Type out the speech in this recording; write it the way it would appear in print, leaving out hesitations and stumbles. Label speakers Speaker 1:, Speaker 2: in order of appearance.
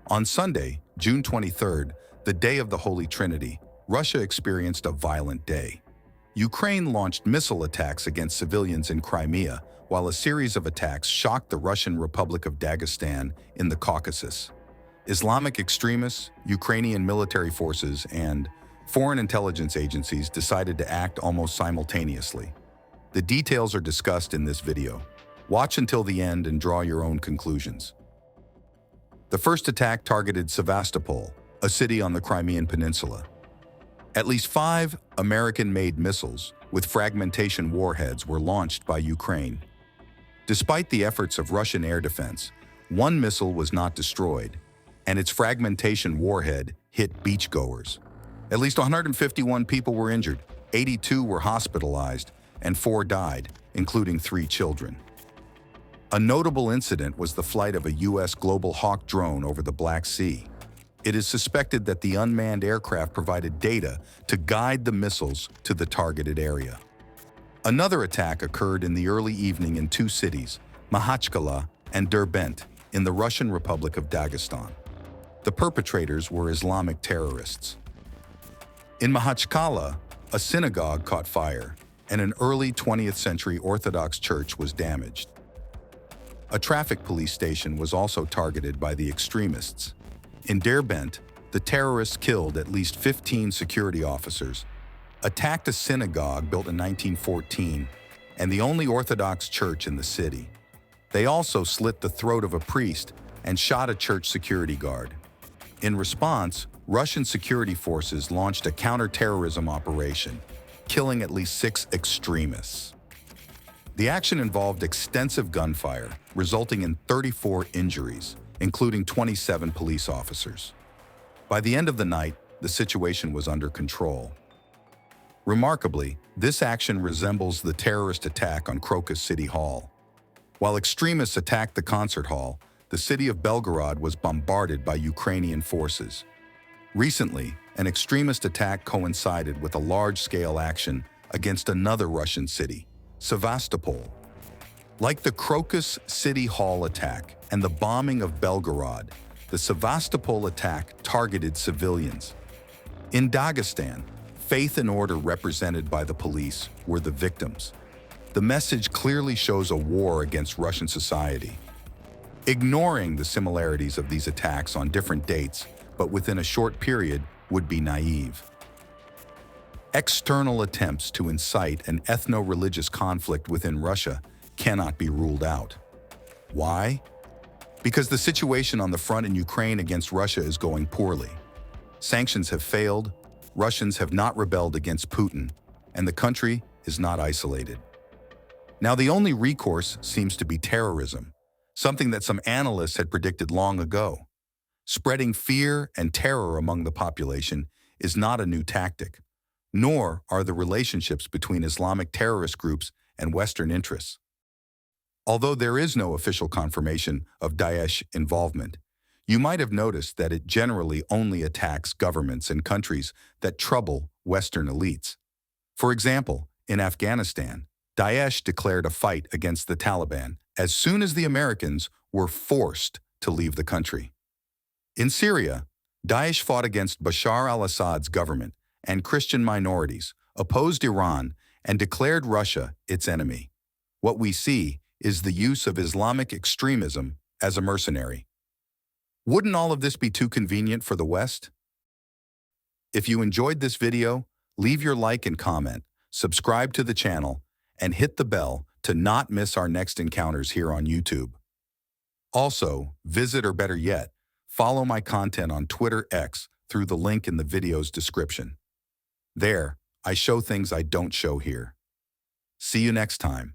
Speaker 1: On Sunday, June 23rd, the day of the Holy Trinity, Russia experienced a violent day. Ukraine launched missile attacks against civilians in Crimea, while a series of attacks shocked the Russian Republic of Dagestan in the Caucasus. Islamic extremists, Ukrainian military forces, and foreign intelligence agencies decided to act almost simultaneously. The details are discussed in this video. Watch until the end and draw your own conclusions. The first attack targeted Sevastopol, a city on the Crimean Peninsula. At least 5 American-made missiles with fragmentation warheads were launched by Ukraine. Despite the efforts of Russian air defense, one missile was not destroyed, and its fragmentation warhead hit beachgoers. At least 151 people were injured, 82 were hospitalized, and 4 died, including 3 children. A notable incident was the flight of a U.S. Global Hawk drone over the Black Sea. It is suspected that the unmanned aircraft provided data to guide the missiles to the targeted area. Another attack occurred in the early evening in 2 cities, Mahachkala and Derbent, in the Russian Republic of Dagestan. The perpetrators were Islamic terrorists. In Mahachkala, a synagogue caught fire, and an early 20th century Orthodox church was damaged. A traffic police station was also targeted by the extremists. In Derbent, the terrorists killed at least 15 security officers, attacked a synagogue built in 1914, and the only Orthodox church in the city. They also slit the throat of a priest and shot a church security guard. In response, Russian security forces launched a counter-terrorism operation, killing at least 6 extremists. The action involved extensive gunfire, resulting in 34 injuries, including 27 police officers. By the end of the night, the situation was under control. Remarkably, this action resembles the terrorist attack on Crocus City Hall. While extremists attacked the concert hall, the city of Belgorod was bombarded by Ukrainian forces. Recently, an extremist attack coincided with a large-scale action against another Russian city, Sevastopol. Like the Crocus City Hall attack and the bombing of Belgorod, the Sevastopol attack targeted civilians. In Dagestan, faith and order represented by the police were the victims. The message clearly shows a war against Russian society. Ignoring the similarities of these attacks on different dates, but within a short period, would be naive. External attempts to incite an ethno-religious conflict within Russia cannot be ruled out. Why? Because the situation on the front in Ukraine against Russia is going poorly. Sanctions have failed, Russians have not rebelled against Putin, and the country is not isolated. Now, the only recourse seems to be terrorism, something that some analysts had predicted long ago. Spreading fear and terror among the population is not a new tactic, nor are the relationships between Islamic terrorist groups and Western interests. Although there is no official confirmation of Daesh involvement, you might have noticed that it generally only attacks governments and countries that trouble Western elites. For example, in Afghanistan, Daesh declared a fight against the Taliban as soon as the Americans were forced to leave the country. In Syria, Daesh fought against Bashar al-Assad's government and Christian minorities, opposed Iran, and declared Russia its enemy. What we see is the use of Islamic extremism as a mercenary. Wouldn't all of this be too convenient for the West? If you enjoyed this video, leave your like and comment, subscribe to the channel, and hit the bell to not miss our next encounters here on YouTube. Also, visit, or better yet, follow my content on Twitter X through the link in the video's description. There, I show things I don't show here. See you next time.